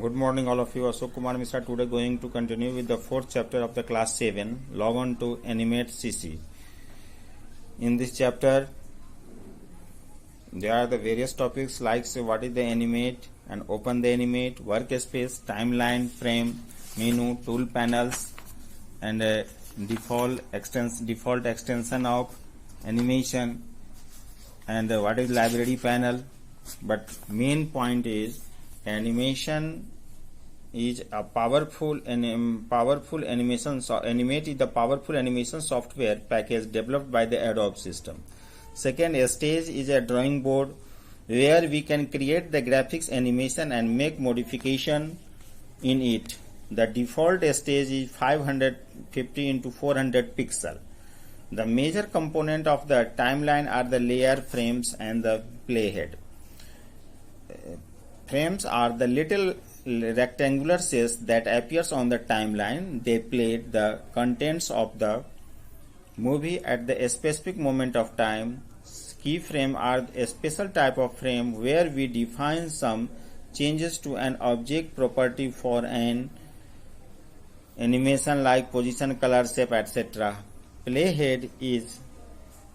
Good morning, all of you. Ashok Kumar Mishra. Today, going to continue with the fourth chapter of the class 7. Log on to Animate CC. In this chapter, there are the various topics like say what is the animate and open the animate, workspace, timeline, frame, menu, tool panels, and default extension of animation, and what is library panel. But main point is animation is a powerful animation. Animate is the powerful animation software package developed by the Adobe system. Second, a stage is a drawing board where we can create the graphics animation and make modification in it. The default stage is 550 into 400 pixel. The major component of the timeline are the layer, frames, and the playhead. Frames are the little rectangular cells that appears on the timeline. They play the contents of the movie at the specific moment of time. Keyframe are a special type of frame where we define some changes to an object property for an animation like position, color, shape, etc. Playhead is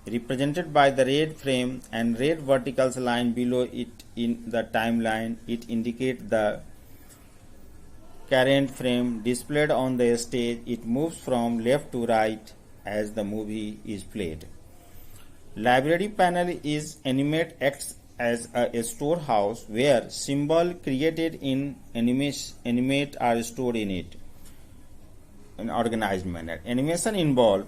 represented by the red frame and red vertical line below it in the timeline. It indicates the current frame displayed on the stage. It moves from left to right as the movie is played. Library panel is animate acts as a storehouse where symbols created in animate are stored in it in organized manner. Animation involves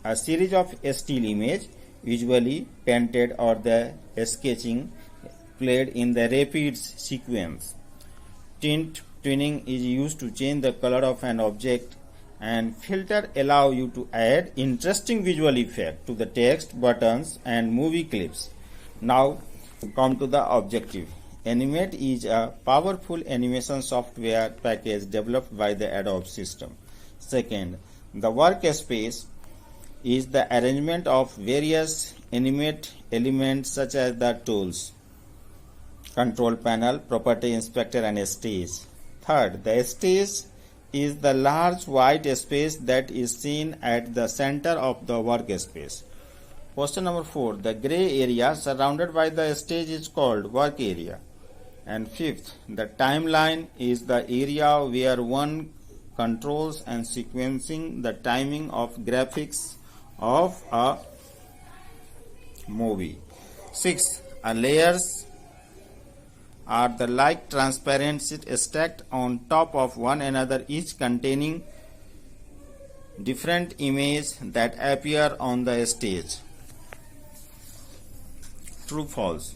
a series of still image, usually painted or the sketching, played in the rapid sequence. Tint tuning is used to change the color of an object, and filter allow you to add interesting visual effect to the text, buttons, and movie clips. Now come to the objective. Animate is a powerful animation software package developed by the Adobe system. Second, the workspace is the arrangement of various animate elements such as the tools, control panel, property inspector, and stage. Third, the stage is the large white space that is seen at the center of the workspace. Question number 4. The gray area surrounded by the stage is called work area. And fifth, the timeline is the area where one controls and sequencing the timing of graphics of a movie. 6. Layers are the like transparent sheets stacked on top of one another, each containing different images that appear on the stage. True, false.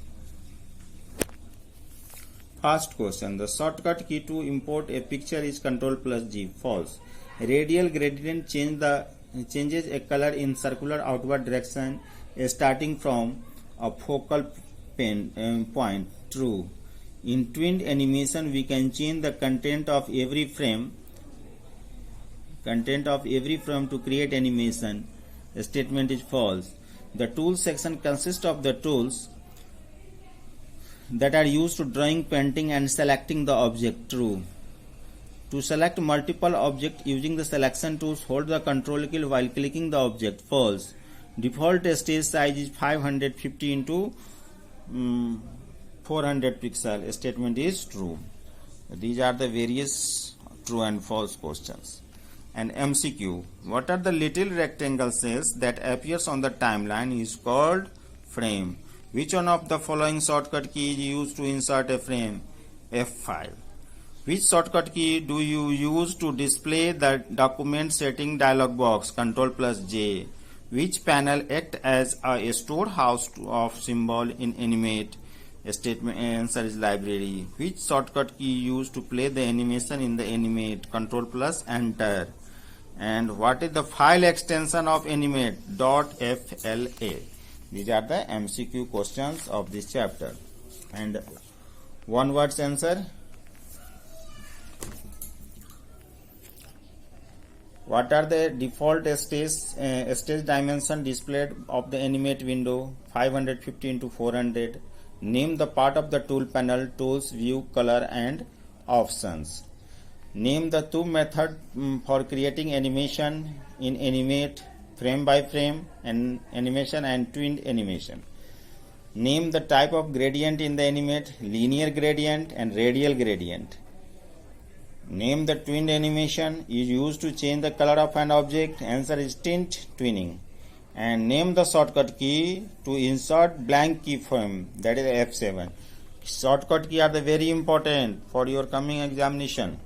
First question. The shortcut key to import a picture is Ctrl+G. False. Radial gradient changes a color in circular outward direction starting from a focal point. True. In twinned animation, we can change the content of every frame to create animation. The statement is false. The tools section consists of the tools that are used to drawing, painting, and selecting the object. True. To select multiple objects using the selection tools, hold the control key while clicking the object. False. Default stage size is 550 into 400 pixel. Statement is true. These are the various true and false questions. And MCQ. What are the little rectangle cells that appears on the timeline is called frame. Which one of the following shortcut key is used to insert a frame? F5. Which shortcut key do you use to display the document setting dialog box? Ctrl+J. Which panel act as a storehouse of symbol in animate? Statement answer is library. Which shortcut key used to play the animation in the animate? Ctrl+Enter. And what is the file extension of animate? .fla. These are the MCQ questions of this chapter. And one word answer. What are the default stage dimension displayed of the animate window? 550 into 400. Name the part of the tool panel, tools, view, color, and options. Name the two methods for creating animation in Animate, frame by frame and animation and twinned animation. Name the type of gradient in the Animate, linear gradient and radial gradient. Name the twinned animation is used to change the color of an object. Answer is tint twinning. And name the shortcut key to insert blank keyframe, that is F7. Shortcut key are the very important for your coming examination.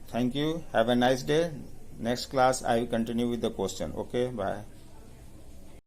Thank you. Have a nice day. Next class I will continue with the question. Okay, bye.